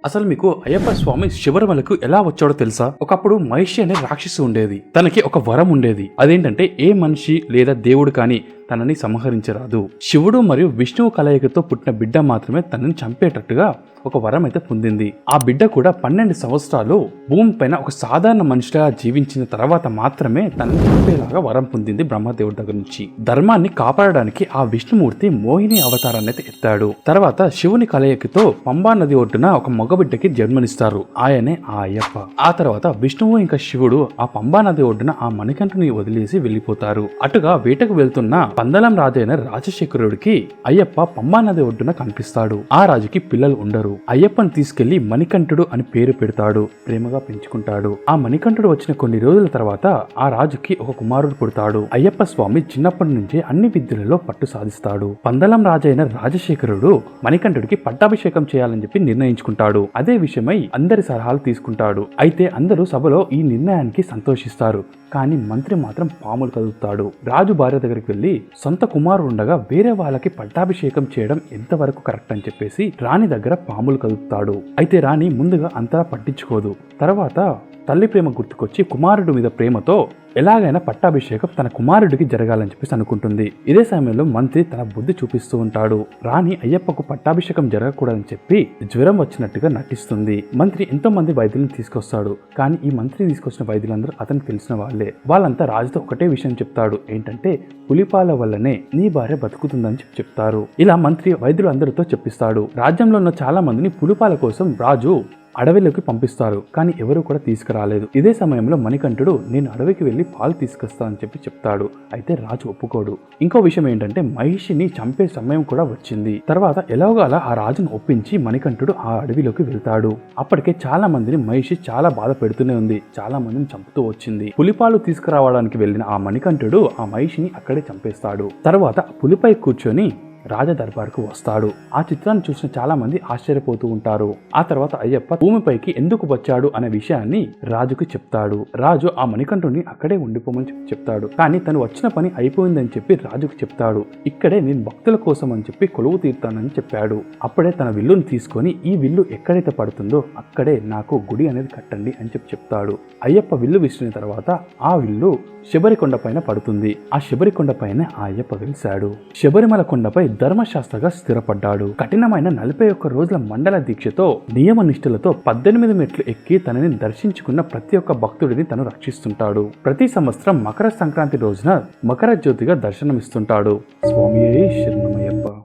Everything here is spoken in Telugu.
అసలు మీకు అయ్యప్ప స్వామి శబరిమలకు ఎలా వచ్చాడో తెలుసా? ఒకప్పుడు మహిషి అనే రాక్షసి ఉండేది. తనకి ఒక వరం ఉండేది. అదేంటంటే ఏ మనిషి లేదా దేవుడు కానీ తనని సంహరించరాదు. శివుడు మరియు విష్ణువు కలయికతో పుట్టిన బిడ్డ మాత్రమే తనని చంపేటట్టుగా ఒక వరం అయితే పొందింది. ఆ బిడ్డ కూడా 12 సంవత్సరాలు భూమిపైన ఒక సాధారణ మనిషిగా జీవించిన తర్వాత మాత్రమే తనని చంపేలాగా వరం పొందింది బ్రహ్మదేవుడి దగ్గర నుంచి. ధర్మాన్ని కాపాడడానికి ఆ విష్ణుమూర్తి మోహిని అవతారాన్ని అయితే ఎత్తాడు. తర్వాత శివుని కలయికతో పంబా నది ఒడ్డున ఒక మగబిడ్డకి జన్మనిస్తారు. ఆయనే ఆ అయ్యప్ప. ఆ తర్వాత విష్ణువు ఇంకా శివుడు ఆ పంబా నది ఒడ్డున ఆ మణికంఠుని వదిలేసి వెళ్లిపోతారు. అటుగా వేటకు వెళ్తున్న పందలం రాజైన రాజశేఖరుడికి అయ్యప్ప పంబా నది ఒడ్డున కనిపిస్తాడు. ఆ రాజుకి పిల్లలు ఉండరు. అయ్యప్పని తీసుకెళ్లి మణికంఠుడు అని పేరు పెడతాడు. ప్రేమగా పెంచుకుంటాడు. ఆ మణికంఠుడు వచ్చిన కొన్ని రోజుల తర్వాత ఆ రాజుకి ఒక కుమారుడు పుడతాడు. అయ్యప్ప స్వామి చిన్నప్పటి నుంచే అన్ని విద్యలలో పట్టు సాధిస్తాడు. పందలం రాజైన రాజశేఖరుడు మణికంఠుడికి పట్టాభిషేకం చేయాలని చెప్పి నిర్ణయించుకుంటాడు. అదే విషయమై అందరి సలహాలు తీసుకుంటాడు. అయితే అందరూ సభలో ఈ నిర్ణయానికి సంతోషిస్తారు. కానీ మంత్రి మాత్రం పాములు కదుపుతాడు. రాజు భార్య దగ్గరికి వెళ్లి సొంత కుమారుడు ఉండగా వేరే వాళ్ళకి పట్టాభిషేకం చేయడం ఎంతవరకు కరెక్ట్ అని చెప్పేసి రాణి దగ్గర పాములు కదుపుతాడు. అయితే రాణి ముందుగా అంతలా పట్టించుకోదు. తర్వాత తల్లి ప్రేమ గుర్తుకొచ్చి కుమారుడు మీద ప్రేమతో ఎలాగైనా పట్టాభిషేకం తన కుమారుడికి జరగాలని చెప్పేసి అనుకుంటుంది. ఇదే సమయంలో మంత్రి తన బుద్ధి చూపిస్తూ ఉంటాడు. రాణి అయ్యప్పకు పట్టాభిషేకం జరగకూడదని చెప్పి జ్వరం వచ్చినట్టుగా నటిస్తుంది. మంత్రి ఎంతో మంది వైద్యులను తీసుకొస్తాడు. కానీ ఈ మంత్రి తీసుకొచ్చిన వైద్యులందరూ అతనికి తెలిసిన వాళ్ళే. వాళ్ళంతా రాజుతో ఒకటే విషయం చెప్తాడు. ఏంటంటే పులిపాల వల్లనే నీ భార్య బతుకుతుందని చెప్తారు. ఇలా మంత్రి వైద్యులందరితో చెప్పిస్తాడు. రాజ్యంలో ఉన్న చాలా మందిని పులిపాల కోసం రాజు అడవిలోకి పంపిస్తారు. కానీ ఎవరు కూడా తీసుకురాలేదు. ఇదే సమయంలో మణికంఠుడు నేను అడవికి వెళ్లి పాలు తీసుకొస్తా అని చెప్పి చెప్తాడు. అయితే రాజు ఒప్పుకోడు. ఇంకో విషయం ఏంటంటే మహిషిని చంపే సమయం కూడా వచ్చింది. తర్వాత ఎలాగోలా ఆ రాజును ఒప్పించి మణికంఠుడు ఆ అడవిలోకి వెళ్తాడు. అప్పటికే చాలా మందిని మహిషి చాలా బాధ పెడుతూనే ఉంది. చాలా మందిని చంపుతూ వచ్చింది. పులిపాలు తీసుకురావడానికి వెళ్లిన ఆ మణికంఠుడు ఆ మహిషిని అక్కడే చంపేస్తాడు. తర్వాత పులిపై కూర్చొని రాజ దర్బార్కు వస్తాడు. ఆ చిత్రాన్ని చూసిన చాలా మంది ఆశ్చర్యపోతూ ఉంటారు. ఆ తర్వాత అయ్యప్ప భూమిపైకి ఎందుకు వచ్చాడు అనే విషయాన్ని రాజుకు చెప్తాడు. రాజు ఆ మణికంఠుని అక్కడే ఉండిపోమని చెప్తాడు. కానీ తను వచ్చిన పని అయిపోయిందని చెప్పి రాజుకు చెప్తాడు. ఇక్కడే నేను భక్తుల కోసం అని చెప్పి కొలువు తీరుతానని చెప్పాడు. అప్పుడే తన విల్లును తీసుకొని ఈ విల్లు ఎక్కడైతే పడుతుందో అక్కడే నాకు గుడి అనేది కట్టండి అని చెప్పి చెప్తాడు. అయ్యప్ప విల్లు విసిరిన తర్వాత ఆ విల్లు శబరికొండ పైన పడుతుంది. ఆ శబరికొండ పైన ఆ అయ్యప్ప వెలిశాడు. శబరిమల కొండపై ధర్మశాస్త్రగా స్థిరపడ్డాడు. కఠినమైన 41 రోజుల మండల దీక్షతో నియమ నిష్ఠలతో 18 మెట్లు ఎక్కి తనని దర్శించుకున్న ప్రతి ఒక్క భక్తుడిని తను రక్షిస్తుంటాడు. ప్రతి సంవత్సరం మకర సంక్రాంతి రోజున మకర జ్యోతిగా దర్శనమిస్తుంటాడు. స్వామియే శరణమయ్యప్ప.